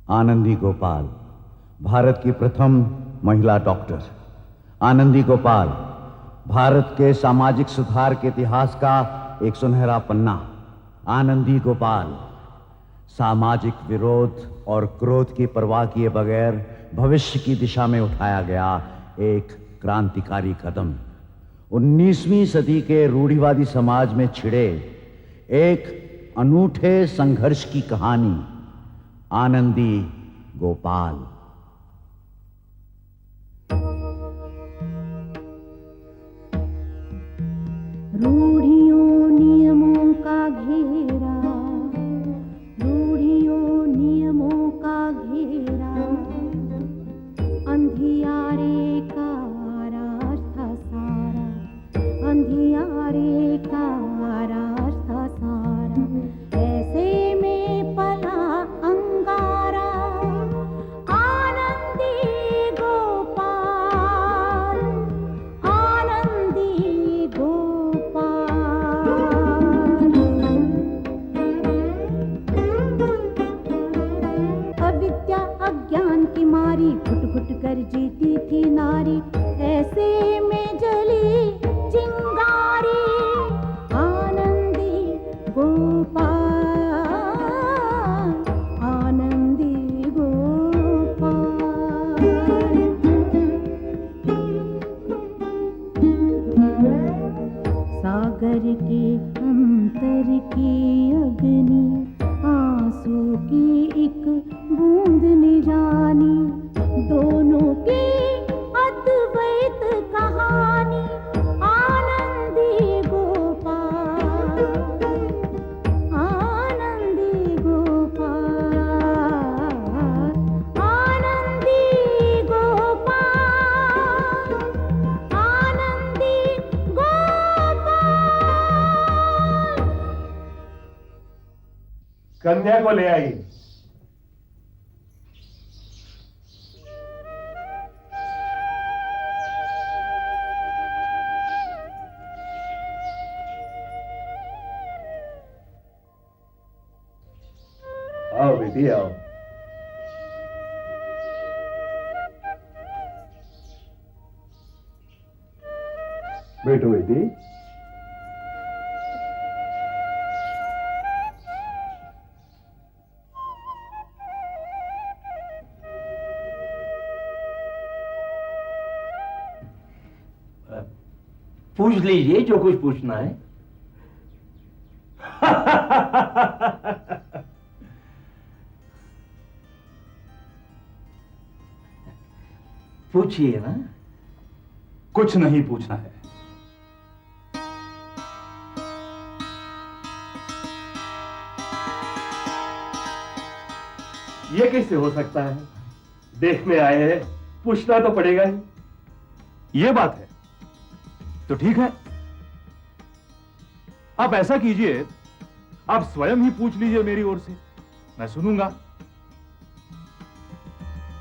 आनंदी गोपाल, भारत की प्रथम महिला डॉक्टर। आनंदी गोपाल, भारत के सामाजिक सुधार के इतिहास का एक सुनहरा पन्ना। आनंदी गोपाल, सामाजिक विरोध और क्रोध की परवाह किए बगैर भविष्य की दिशा में उठाया गया एक क्रांतिकारी कदम। 19वीं सदी के रूढ़िवादी समाज में छिड़े एक अनूठे संघर्ष की कहानी, आनंदी गोपाल। रूढ़ियों नियमों का घेरा, रूढ़ियों नियमों का घेरा, अंधियारे का रास्ता सारा, अंधियारे का रास्ता सारा, ऐसे में पला अंगारा, आनंदी गोपाल, आनंदी गोपाल। अविद्या अज्ञान की मारी घुट घुट कर जीती थी नारी, ऐसे में जली चिंगारी, आनंदी गोपाल, आनंदी गोपाल। सागर के अंतर की अग्नि, आंसू की एक बूंद ने जानी, दोनों की अद्वैत कहानी, आनंदी गोपाल, आनंदी गोपाल, आनंदी गोपाल, आनंदी गोपाल। कन्या को ले आइए। आओ बेटी आओ। बैठो बेटी। पूछ लीजिए जो कुछ पूछना है। पूछिए ना। कुछ नहीं पूछना है। ये कैसे हो सकता है? देखने आए हैं, पूछना तो पड़ेगा ही। ये बात है तो ठीक है, आप ऐसा कीजिए, आप स्वयं ही पूछ लीजिए मेरी ओर से, मैं सुनूंगा।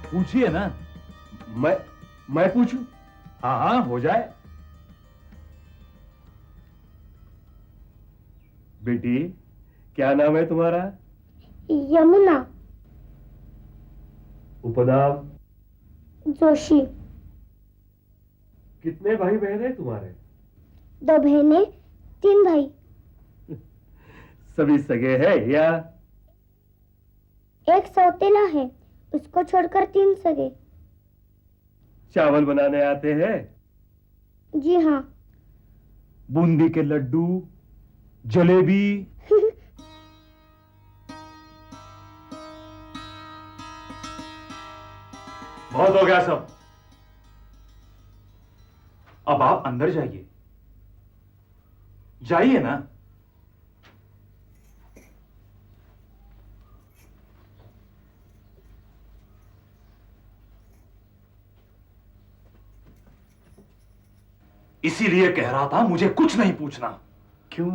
पूछिए ना। मैं पूछूं? हाँ हाँ हो जाए। बेटी क्या नाम है तुम्हारा? यमुना। उपनाम? जोशी। कितने भाई बहन हैं तुम्हारे? 2 बहनें 3 भाई। सभी सगे हैं या? एक सौतेला है, उसको छोड़कर 3 सगे। चावल बनाने आते हैं? जी हाँ। बूंदी के लड्डू, जलेबी? बहुत हो गया सब, अब आप अंदर जाइए। जाइए ना। इसीलिए कह रहा था मुझे कुछ नहीं पूछना। क्यों,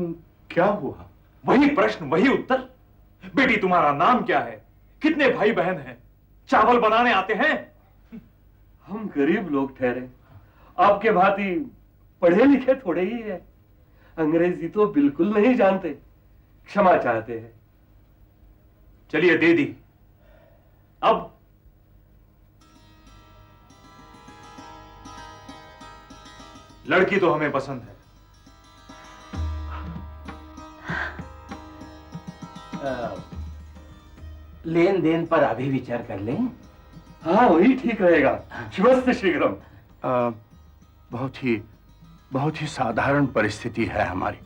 क्या हुआ? वही प्रश्न वही उत्तर। बेटी तुम्हारा नाम क्या है? कितने भाई बहन हैं? चावल बनाने आते हैं? हम गरीब लोग ठहरे, आपके भांति पढ़े लिखे थोड़े ही है। अंग्रेजी तो बिल्कुल नहीं जानते, क्षमा चाहते हैं। चलिए दे दी, अब लड़की तो हमें पसंद है। लेन देन पर अभी विचार कर लें। हाँ वही ठीक रहेगा। शिवस्त शीघ्रम। बहुत ही साधारण परिस्थिति है हमारी।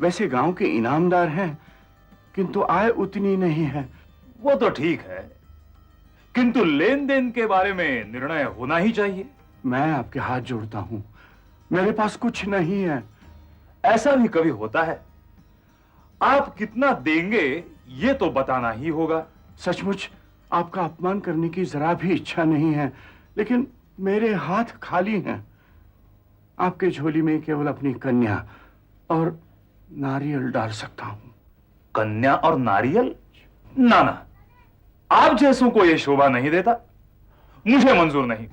वैसे गांव के इनामदार हैं, किंतु आय उतनी नहीं है। वो तो ठीक है, किंतु लेन देन के बारे में निर्णय होना ही चाहिए। मैं आपके हाथ जोड़ता हूं, मेरे पास कुछ नहीं है। ऐसा भी कभी होता है? आप कितना देंगे ये तो बताना ही होगा। सचमुच आपका अपमान करने की जरा भी इच्छा नहीं है, लेकिन मेरे हाथ खाली हैं। आपके झोली में केवल अपनी कन्या और नारियल डाल सकता हूं। कन्या और नारियल? ना ना, आप जैसों को यह शोभा नहीं देता, मुझे मंजूर नहीं।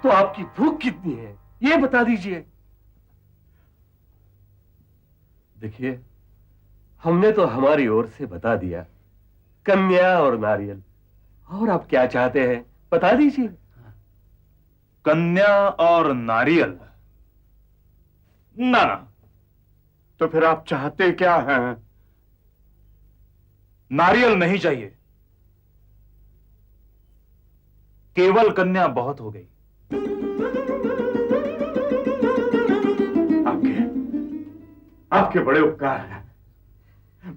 तो आपकी भूख कितनी है ये बता दीजिए। देखिए, हमने तो हमारी ओर से बता दिया, कन्या और नारियल। और आप क्या चाहते हैं बता दीजिए। कन्या और नारियल? ना ना। तो फिर आप चाहते क्या हैं? नारियल नहीं चाहिए, केवल कन्या बहुत हो गई। आपके बड़े उपकार हैं।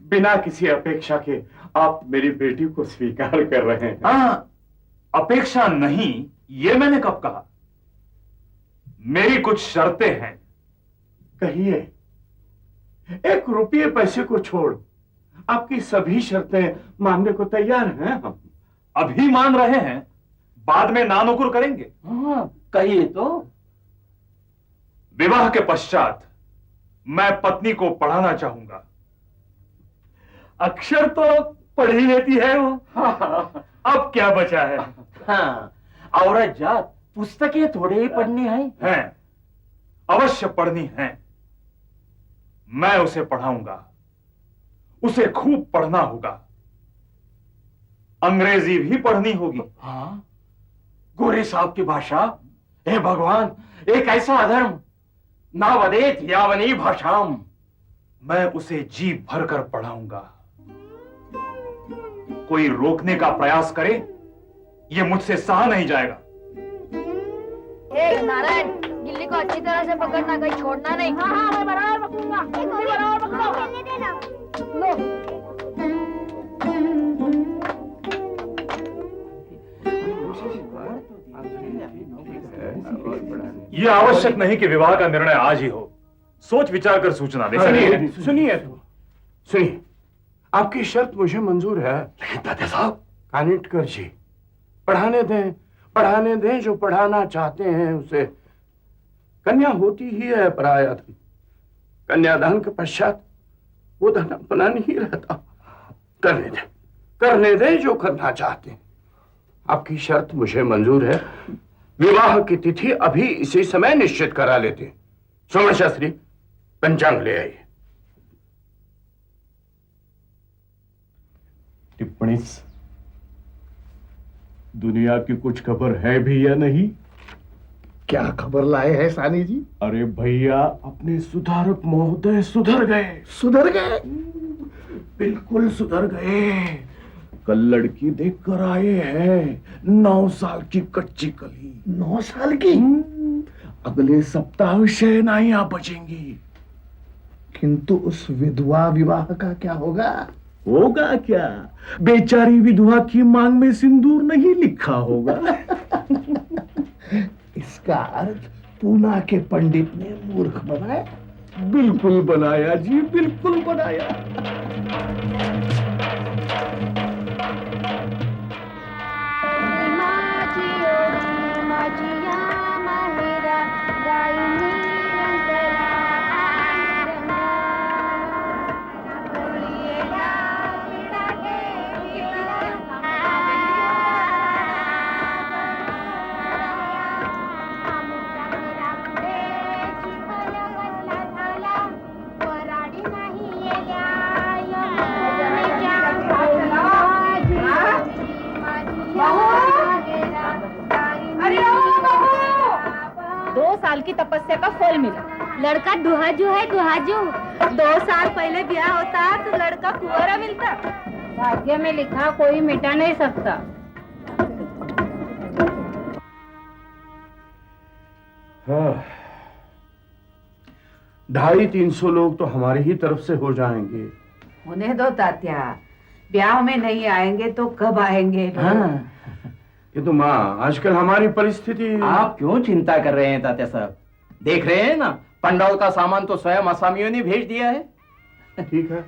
बिना किसी अपेक्षा के आप मेरी बेटी को स्वीकार कर रहे हैं। हाँ, अपेक्षा नहीं, ये मैंने कब कहा? मेरी कुछ शर्तें हैं। कहिए। 1 रुपये पैसे को छोड़ आपकी सभी शर्तें मानने को तैयार हैं हम। अभी मान रहे हैं, बाद में नानुकुर करेंगे। हाँ कहिए तो। विवाह के पश्चात मैं पत्नी को पढ़ाना चाहूंगा। अक्षर तो पढ़ ही लेती है वो। अब क्या बचा है? हाँ, औरत जात पुस्तकें थोड़े ही पढ़नी है। अवश्य पढ़नी है। मैं उसे पढ़ाऊंगा, उसे खूब पढ़ना होगा। अंग्रेजी भी पढ़नी होगी। हाँ, गोरे साहब की भाषा। हे भगवान, एक ऐसा अधर्म ना वदेत यावनी भाषाम। मैं उसे जी भर कर पढ़ाऊंगा। कोई रोकने का प्रयास करे, ये मुझसे सहा नहीं जाएगा। नारायण, गिल्ली को अच्छी तरह से पकड़ना, कहीं छोड़ना नहीं। हाँ मैं बराबर पकड़ूंगा। बराबर पकड़ो। खेलने देना। लो। यह आवश्यक नहीं कि विवाह का निर्णय आज ही हो। सोच विचार कर सूचना दे। सुनिए, आपकी शर्त मुझे मंजूर है। लेकिन दादा साहब, कानिटकर जी, पढ़ाने दें जो पढ़ाना चाहते हैं उसे। कन्या होती ही है पराया धन। कन्यादान के पश्चात वो धन अपना नहीं रहता। करने दें जो करना चाहते हैं। आपकी शर्त मुझे मंजूर है। विवाह की तिथि अभी इसी समय निश्चित करा लेते हैं। सोमन शास्त्री, पंचांग ले आइए। टिप्पणी, दुनिया की कुछ खबर है भी या नहीं? क्या खबर लाए हैं सानी जी? अरे भैया, अपने सुधारक महोदय सुधर गए। सुधर गए? बिल्कुल सुधर गए। कल लड़की देख कर आए हैं, 9 साल की कच्ची कली। 9 साल की? अगले सप्ताह शहनाइयां बजेंगी। किंतु उस विधवा विवाह का क्या होगा? होगा क्या? बेचारी विधवा की मांग में सिंदूर नहीं लिखा होगा। इसका अर्थ पूना के पंडित ने मूर्ख बनाया। बिल्कुल बनाया जी, बिल्कुल बनाया। साल की तपस्या का फल मिला। लड़का दुहाजू है, दुहाजू। 2 साल पहले ब्याह होता तो लड़का कुंवारा मिलता। भाग्य में लिखा कोई मिटा नहीं सकता। हाँ, 250-300 लोग तो हमारी ही तरफ से हो जाएंगे। होने दो तात्या, ब्याह में नहीं आएंगे तो कब आएंगे? हाँ, ये तो माँ आजकल हमारी परिस्थिति। आप क्यों चिंता कर रहे हैं तात्या साहब? देख रहे हैं ना, पंडाल का सामान तो स्वयं असामियों ने भेज दिया है। ठीक है,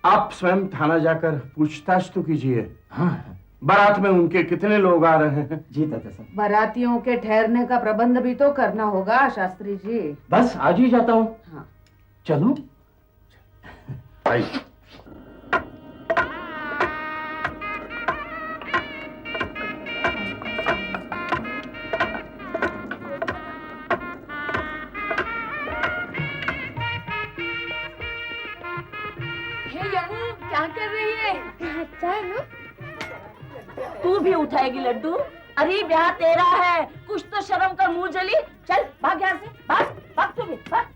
आप स्वयं थाना जाकर पूछताछ तो कीजिए। हाँ बारात में उनके कितने लोग आ रहे हैं? जी तात्या साहब। बारातियों के ठहरने का प्रबंध भी तो करना होगा शास्त्री जी। बस आज ही जाता हूँ। हाँ। चलो। आइए। क्या कर रही है? अच्छा है ना? तू भी उठाएगी लड्डू? अरे ब्याह तेरा है, कुछ तो शर्म कर मुंह जली। चल भाग यहाँ से, भाग भाग तू भी भाग।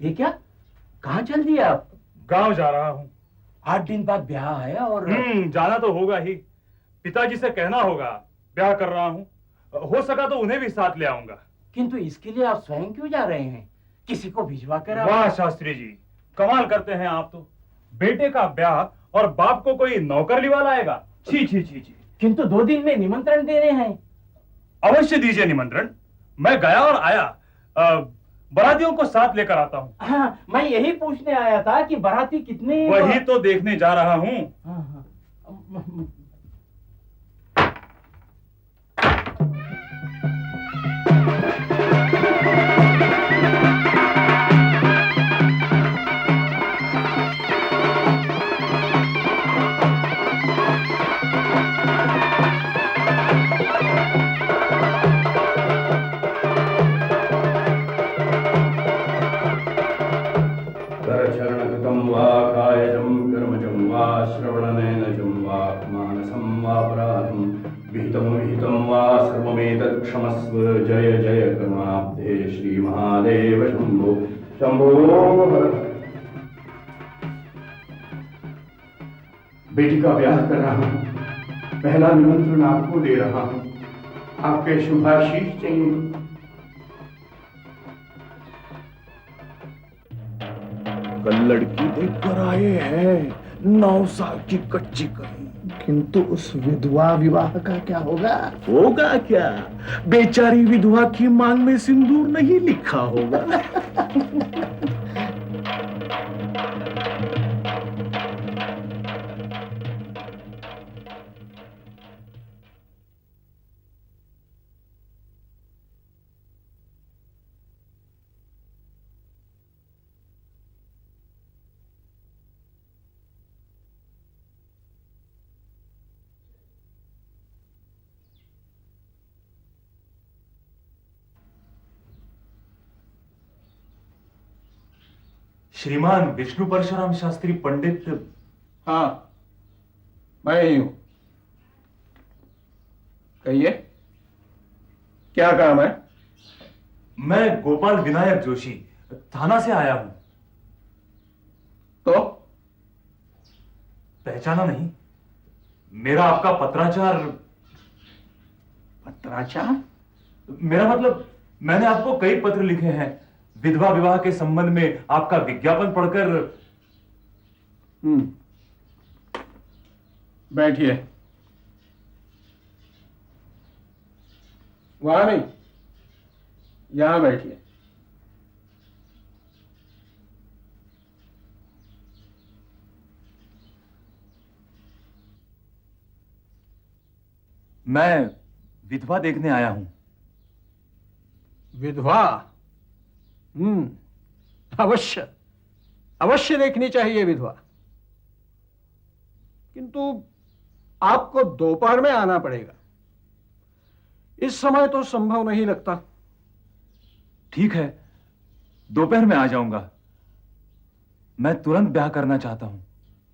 ये क्या, कहाँ चल दिए आप? गांव जा रहा हूँ। 8 दिन बाद ब्याह है और जाना तो होगा ही। पिताजी से कहना होगा ब्याह कर रहा हूँ, हो सका तो उन्हें भी साथ ले आऊंगा। किंतु इसके लिए आप स्वयं क्यों जा रहे हैं? किसी को भिजवा कर आप... वाह शास्त्री जी, कमाल करते हैं आप तो। बेटे का ब्याह और बाप को कोई नौकर लिवा लाएगा? छी छी छी छी। किंतु 2 दिन में निमंत्रण देने हैं। अवश्य दीजिए निमंत्रण, मैं गया और आया। बारातियों को साथ लेकर आता हूँ। हाँ, मैं यही पूछने आया था कि बाराती कितने... वही तो देखने जा रहा हूँ। हाँ, हाँ। करचरणकृतं वा कायजं कर्मजं वा श्रवणनयनजं वा मानसं वापराधं विहितं वा सर्वमेतत् क्षमस्व। जय जय करुणाब्धे श्री महादेव शंभो शंभो। बेटी का ब्याह कर रहा हूं, पहला निमंत्रण आपको दे रहा हूं, आपके शुभाशीष चाहिए। कल लड़की देखकर आए हैं, 9 साल की कच्ची कहीं। किंतु उस विधवा विवाह का क्या होगा? होगा क्या? बेचारी विधवा की मांग में सिंदूर नहीं लिखा होगा। श्रीमान विष्णु परशुराम शास्त्री पंडित। हाँ, मैं ही हूं। कहिए, क्या काम है? मैं गोपाल विनायक जोशी थाना से आया हूं। तो पहचाना नहीं? मेरा आपका पत्राचार। पत्राचार? मेरा मतलब, मैंने आपको कई पत्र लिखे हैं विधवा विवाह के संबंध में। आपका विज्ञापन पढ़कर। बैठिए। वहां नहीं, यहां बैठिए। मैं विधवा देखने आया हूं। विधवा? अवश्य अवश्य देखनी चाहिए विधवा, किंतु आपको दोपहर में आना पड़ेगा। इस समय तो संभव नहीं लगता। ठीक है, दोपहर में आ जाऊंगा। मैं तुरंत ब्याह करना चाहता हूं।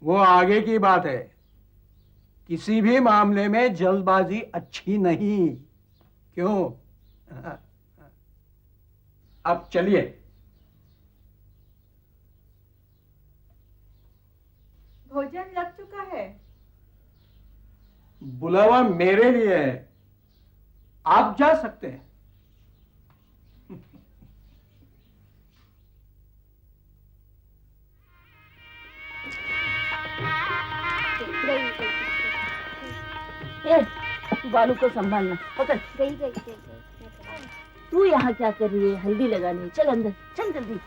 वो आगे की बात है। किसी भी मामले में जल्दबाजी अच्छी नहीं। क्यों? अब चलिए। भोजन लग चुका है। बुलावा मेरे लिए है, आप जा सकते हैं। ए, तू बालू को संभालना, पकड़। गई। तू यहाँ क्या कर रही है? हल्दी लगाने। चल अंदर, चल जल्दी।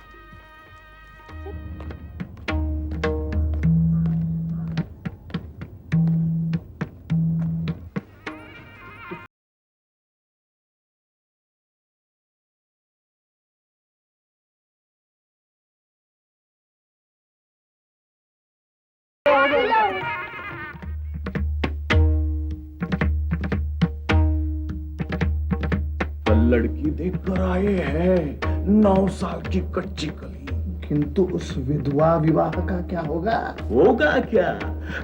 लड़की देखकर आए हैं, 9 साल की कच्ची कली। किंतु उस विधवा विवाह का क्या होगा? होगा क्या?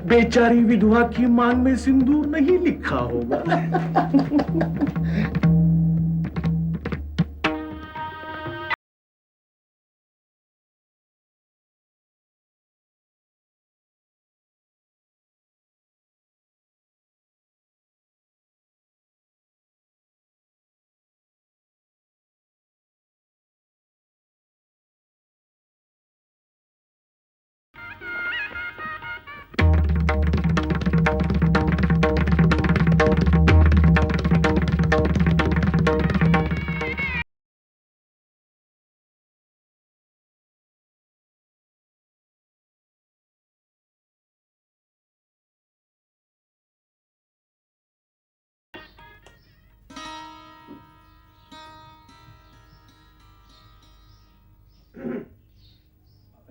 बेचारी विधवा की मांग में सिंदूर नहीं लिखा होगा।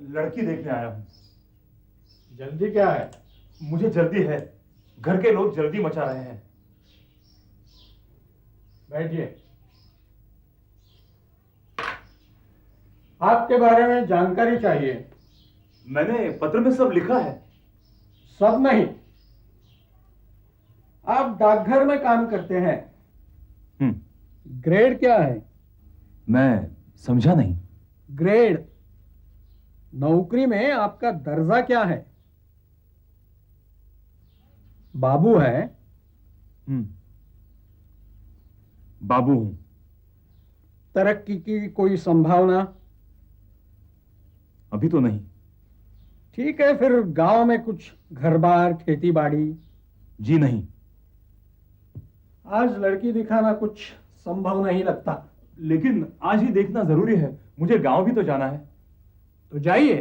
लड़की देखने आया हूं। जल्दी क्या है? मुझे जल्दी है, घर के लोग जल्दी मचा रहे हैं। बैठिए। आपके बारे में जानकारी चाहिए। मैंने पत्र में सब लिखा है। सब नहीं। आप डाकघर में काम करते हैं। ग्रेड क्या है? मैं समझा नहीं। ग्रेड। नौकरी में आपका दर्जा क्या है? बाबू है? बाबू हूं। तरक्की की कोई संभावना? अभी तो नहीं। ठीक है, फिर गांव में कुछ घर बार, खेती बाड़ी? जी नहीं। आज लड़की दिखाना कुछ संभव नहीं लगता। लेकिन आज ही देखना जरूरी है, मुझे गांव भी तो जाना है। तो जाइए।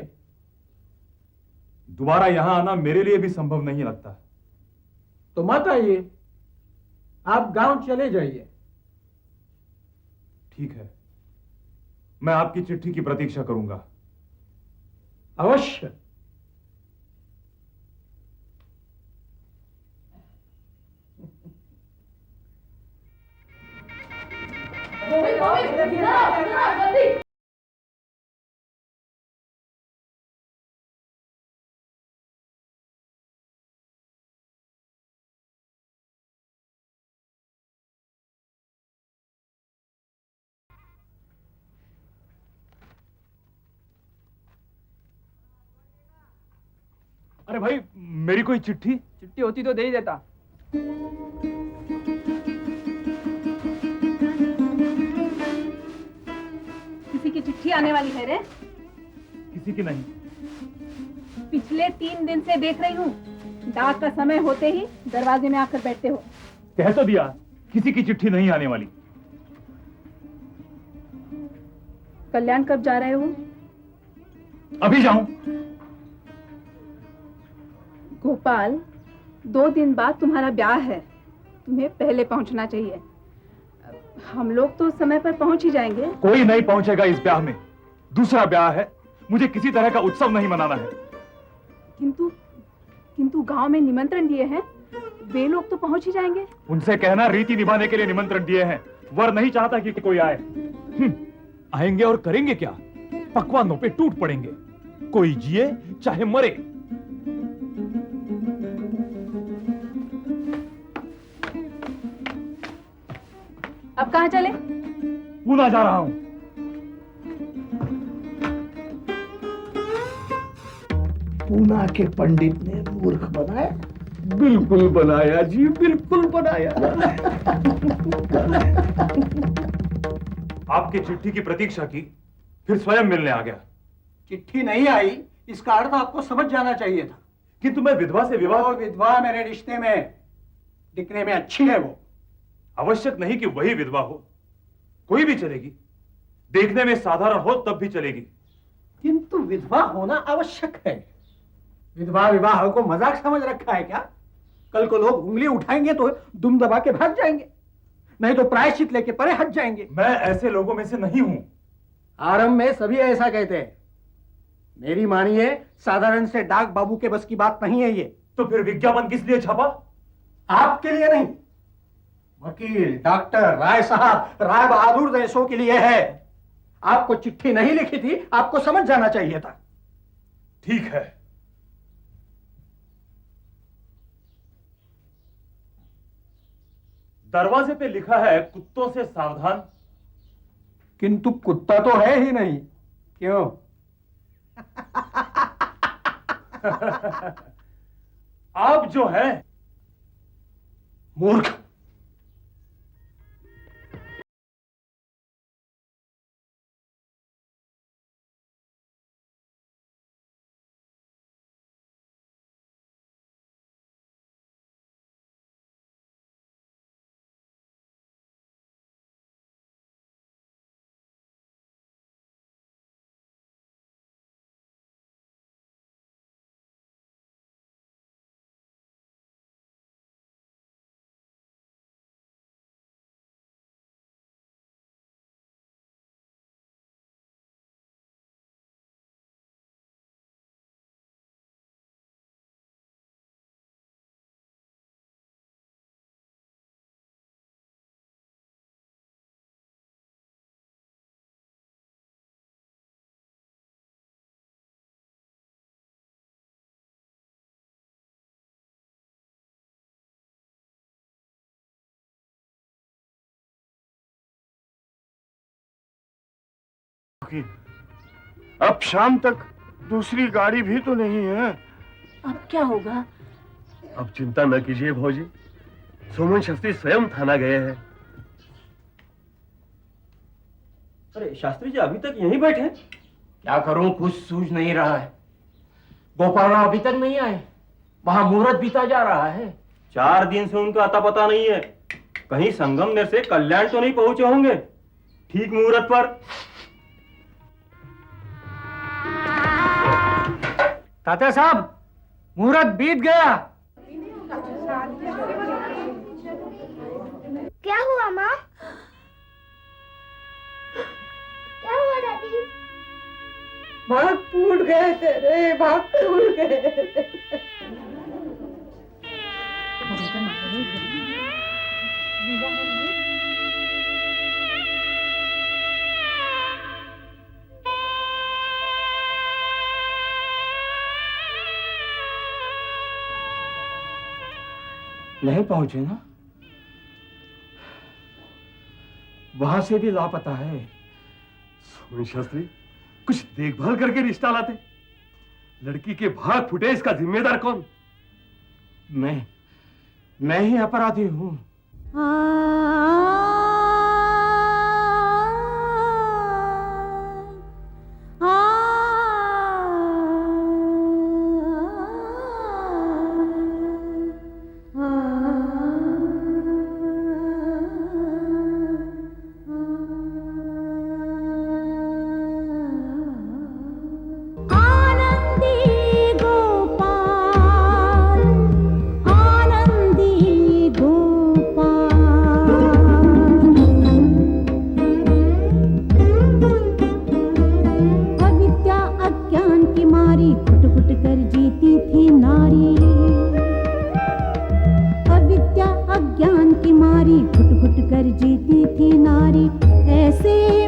दोबारा यहां आना मेरे लिए भी संभव नहीं लगता। तो मत आइए, आप गांव चले जाइए। ठीक है, मैं आपकी चिट्ठी की प्रतीक्षा करूंगा। अवश्य। अरे भाई, मेरी कोई चिट्ठी? चिट्ठी होती तो दे ही देता। किसी की चिट्ठी आने वाली है रे? किसी की नहीं। पिछले 3 दिन से देख रही हूँ, डाक का समय होते ही दरवाजे में आकर बैठते हो। कह तो दिया, किसी की चिट्ठी नहीं आने वाली। कल्याण कब जा रहे हो? अभी जाऊं? गोपाल, 2 दिन बाद तुम्हारा ब्याह है, तुम्हें पहले पहुंचना चाहिए। हम लोग तो समय पर पहुंच ही जाएंगे। कोई नहीं पहुंचेगा इस ब्याह में। दूसरा ब्याह है, मुझे किसी तरह का उत्सव नहीं मनाना है। किंतु गांव में निमंत्रण दिए हैं, वे लोग तो पहुंच ही जाएंगे। उनसे कहना रीति निभाने के लिए निमंत्रण दिए हैं, वर नहीं चाहता कि कोई आए। आएंगे और करेंगे क्या? पकवानों पे टूट पड़ेंगे। कोई जिए चाहे मरे। अब कहाँ चले? पूना जा रहा हूं। पूना के पंडित ने मूर्ख बनाया? बिल्कुल बनाया जी, बिल्कुल बनाया। आपकी चिट्ठी की प्रतीक्षा की, फिर स्वयं मिलने आ गया। चिट्ठी नहीं आई, इसका अर्थ आपको समझ जाना चाहिए था। किंतु मैं विधवा से विवाह। वो विधवा मेरे रिश्ते में दिखने में अच्छी है। वो आवश्यक नहीं कि वही विधवा हो, कोई भी चलेगी। देखने में साधारण हो तब भी चलेगी। किंतु विधवा होना आवश्यक है। विधवा विवाह को मजाक समझ रखा है क्या? कल को लोग उंगली उठाएंगे तो दुम दबा के भाग जाएंगे, नहीं तो प्रायश्चित लेके परे हट जाएंगे। मैं ऐसे लोगों में से नहीं हूं। आरंभ में सभी ऐसा कहते हैं। मेरी मानिए, साधारण से डाक बाबू के बस की बात नहीं है ये। तो फिर विज्ञापन किस लिए छपा? आपके लिए नहीं, वकील, डॉक्टर, राय साहब, राय बहादुर जैसों के लिए है। आपको चिट्ठी नहीं लिखी थी, आपको समझ जाना चाहिए था। ठीक है। दरवाजे पे लिखा है कुत्तों से सावधान, किंतु कुत्ता तो है ही नहीं। क्यों? आप जो है मूर्ख। अब शाम तक दूसरी गाड़ी भी तो नहीं है। अब क्या होगा? अब चिंता न कीजिए भौजी, सोमन शास्त्री स्वयं थाना गए हैं। अरे शास्त्री जी अभी तक यहीं बैठे हैं? क्या करूं, कुछ सूझ नहीं रहा है। गोपालराव अभी तक नहीं आए, वहां मुहूर्त बीता जा रहा है। 4 दिन से उनका अता पता नहीं है। कहीं संगमनेर से कल्याण तो नहीं पहुंचे होंगे ठीक मुहूर्त पर। तात्या साहब, मुहूर्त बीत गया। क्या हुआ माँ? क्या हुआ दादी? भाग फूट गए तेरे, भाग फूट गए। नहीं पहुंचे ना? वहां से भी लापता है। सोमन शास्त्री कुछ देखभाल करके रिश्ता लाते। लड़की के भाग फुटे इसका जिम्मेदार कौन? मैं ही अपराधी हूं। अज्ञान की मारी घुट घुट कर जीती थी नारी। ऐसे